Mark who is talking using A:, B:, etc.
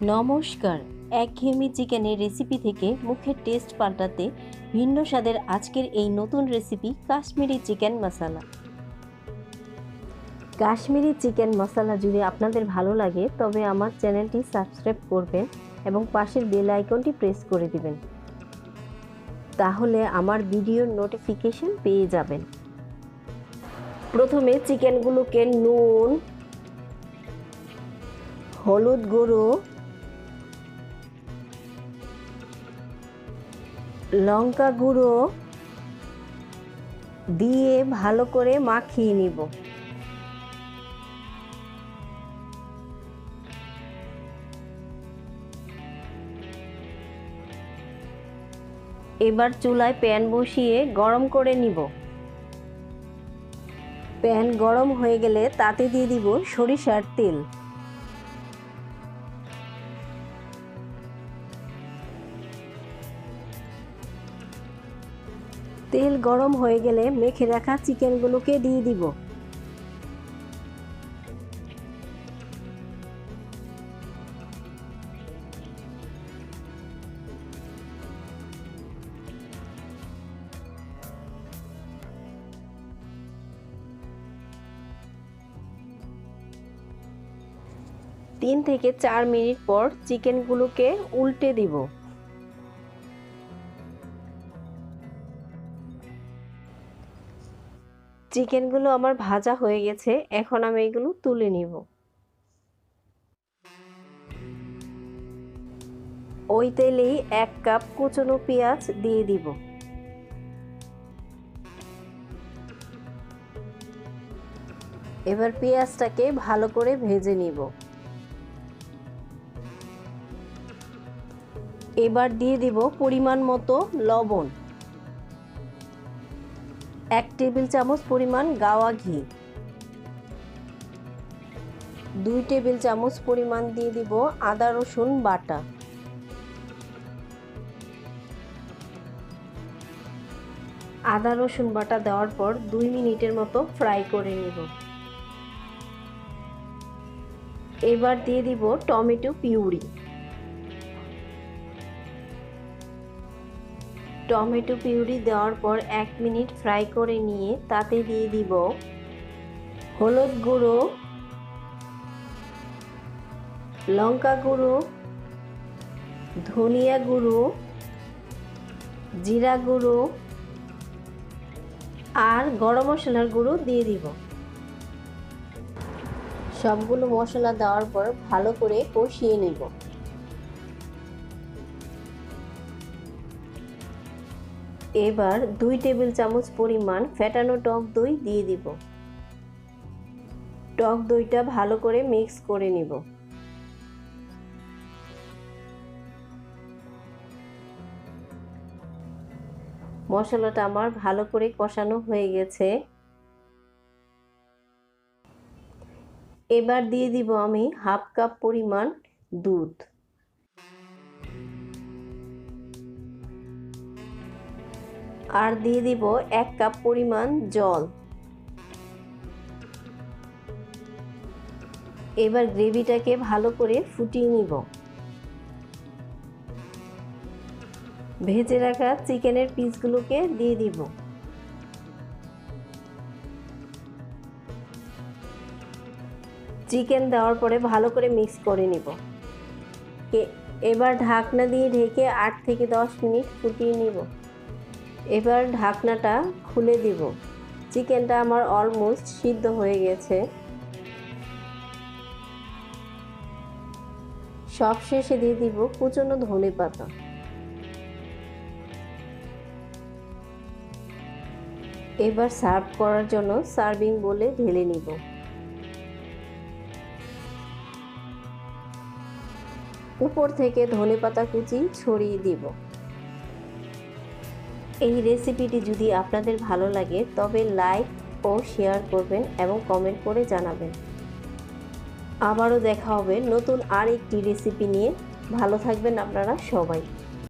A: নমস্কার। একঘেয়েমি চিকেনের রেসিপি থেকে মুখের টেস্ট পাল্টাতে ভিন্ন স্বাদের আজকের এই নতুন রেসিপি কাশ্মীরি চিকেন মশলা। কাশ্মীরি চিকেন মশলা যদি আপনাদের ভালো লাগে তবে আমার চ্যানেলটি সাবস্ক্রাইব করবেন এবং পাশের বেল আইকনটি প্রেস করে দিবেন, তাহলে আমার ভিডিওর নোটিফিকেশন পেয়ে যাবেন। প্রথমে চিকেনগুলোকে নুন, হলুদ গুঁড়ো, লঙ্কা গুঁড়ো দিয়ে ভালো করে মাখিয়ে নিব। এবার চুলায় প্যান বসিয়ে গরম করে নিব। প্যান গরম হয়ে গেলে তাতে দিয়ে দিব সরিষার তেল। তেল গরম হয়ে গেলে মেখে রাখা চিকেনগুলোকে দিয়ে দিব। তিন থেকে 4 মিনিট পর চিকেনগুলোকে উল্টে দিব। চিকেনগুলো আমার ভাজা হয়ে গেছে, এখন আমি এগুলো তুলে নিব। ওই তেলেই 1 কাপ কুচনো পেঁয়াজ দিয়ে দিব। এবার পেঁয়াজটাকে ভালো করে ভেজে নিব। এবার দিয়ে দিব পরিমাণ মতো লবণ, 1 টেবিল চামচ পরিমাণ গাওয়া ঘি, 2 টেবিল চামচ পরিমাণ দিয়ে দিব আদা রসুন বাটা, আদা রসুন বাটা দেওয়ার পর 2 মিনিটের মতো ফ্রাই করে নিব। এবার দিয়ে দিব টমেটো পিউরি। টমেটো পিউরি দেওয়ার পর 1 মিনিট ফ্রাই করে নিয়ে তাতে দিয়ে দিব হলুদ গুঁড়ো, লঙ্কা গুঁড়ো, ধনিয়া গুঁড়ো, জিরা গুঁড়ো আর গরম মশলার গুঁড়ো দিয়ে দিব। সবগুলো মশলা দেওয়ার পর ভালো করে কষিয়ে নেব। এবার 2 টেবিল চামচ পরিমাণ ফেটানো টক দই দিয়ে দিব। টক দইটা ভালো করে মিক্স করে নিব। মশলাটা আমার ভালো করে কষানো হয়ে গেছে। এবার দিয়ে দিব আমি 1/2 কাপ পরিমাণ দুধ। আর দিয়ে দিব 1 কাপ পরিমাণ জল। এবার গ্রেভিটাকে ভালো করে ফুটিয়ে নিব। ভেজে রাখা চিকেনের পিসগুলোকে দিয়ে দিব। চিকেন দেওয়ার পরে ভালো করে মিক্স করে নিব। এবার ঢাকনা দিয়ে ঢেকে 8 থেকে 10 মিনিট ফুটিয়ে নিব। এবার ঢাকনাটা খুলে দিব। চিকেনটা আমার অলমোস্ট সিদ্ধ হয়ে গেছে। সবশেষে দিয়ে দিব কুচনো ধনেপাতা। এবার সার্ভ করার জন্য সার্ভিং বোলে ঢেলে নিব। উপর থেকে ধনেপাতা কুচি ছড়িয়ে দিব। এই রেসিপিটি যদি আপনাদের ভালো লাগে তবে লাইক ও শেয়ার করবেন এবং কমেন্ট করে জানাবেন। আবারও দেখা হবে নতুন আরেকটি রেসিপি নিয়ে। ভালো থাকবেন আপনারা সবাই।